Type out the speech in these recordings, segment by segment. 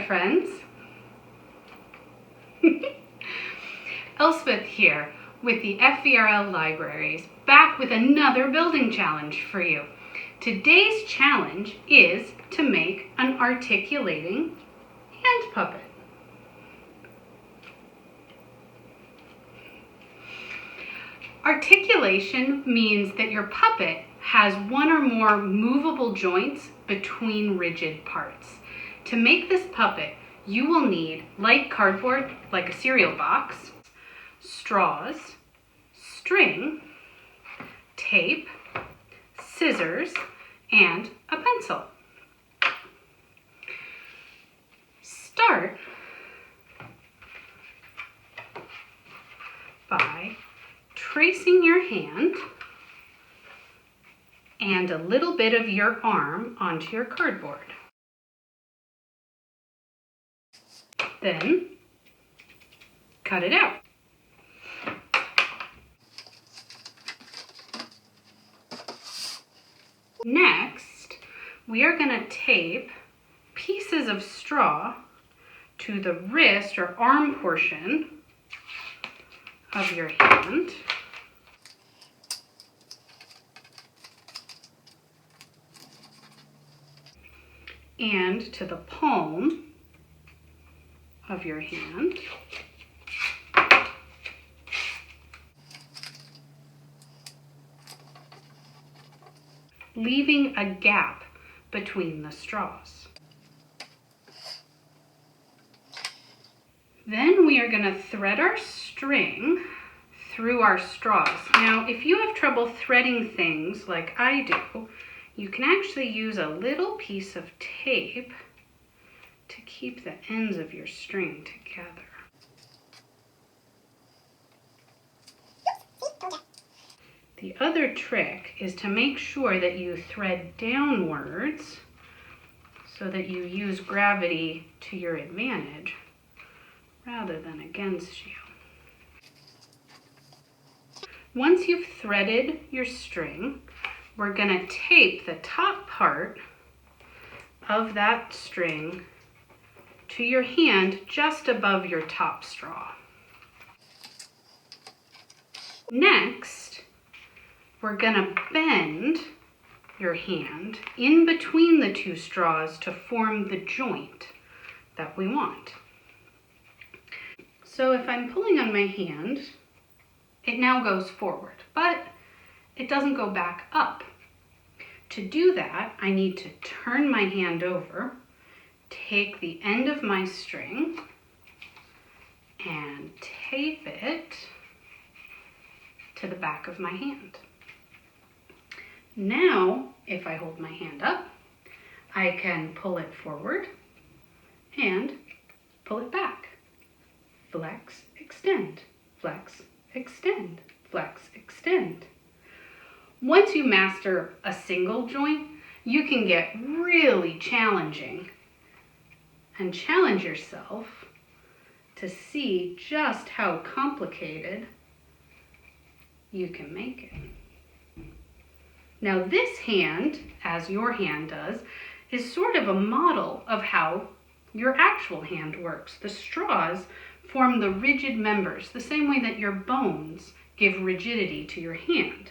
there, friends. Elsbeth here with the FVRL Libraries, back with another building challenge for you. Today's challenge is to make an articulating hand puppet. Articulation means that your puppet has one or more movable joints between rigid parts. To make this puppet, you will need light cardboard, like a cereal box, straws, string, tape, scissors, and a pencil. Start by tracing your hand and a little bit of your arm onto your cardboard. Then cut it out. Next, we are going to tape pieces of straw to the wrist or arm portion of your hand. And to the palm of your hand. Leaving a gap between the straws. Then we are going to thread our string through our straws. Now, if you have trouble threading things like I do, you can actually use a little piece of tape to keep the ends of your string together. The other trick is to make sure that you thread downwards so that you use gravity to your advantage rather than against you. Once you've threaded your string, we're going to tape the top part of that string to your hand just above your top straw. Next, we're going to bend your hand in between the two straws to form the joint that we want. So if I'm pulling on my hand, it now goes forward, but it doesn't go back up. To do that, I need to turn my hand over, take the end of my string, and tape it to the back of my hand. Now, if I hold my hand up, I can pull it forward and pull it back. Flex, extend, flex, extend, flex, extend. Once you master a single joint, you can get really challenging and challenge yourself to see just how complicated you can make it. Now this hand, as your hand does, is sort of a model of how your actual hand works. The straws form the rigid members, the same way that your bones give rigidity to your hand.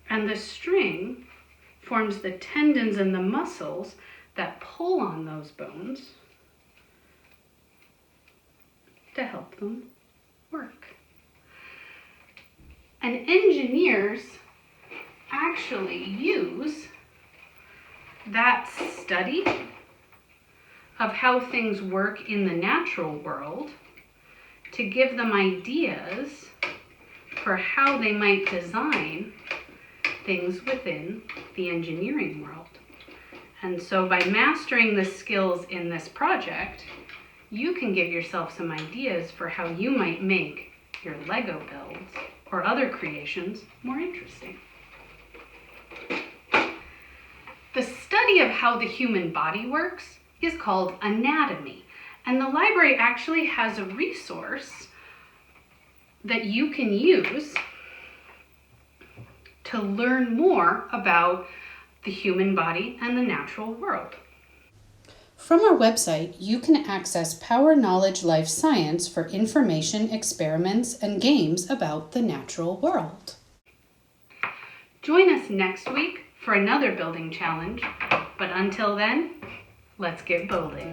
And the string forms the tendons and the muscles that pull on those bones to help them work. And engineers actually use that study of how things work in the natural world to give them ideas for how they might design things within the engineering world. And so by mastering the skills in this project, you can give yourself some ideas for how you might make your Lego builds or other creations more interesting. The study of how the human body works is called anatomy, and the library actually has a resource that you can use to learn more about the human body and the natural world. From our website, you can access PowerKnowledge Life Science for information, experiments, and games about the natural world. Join us next week for another building challenge, but until then, let's get building.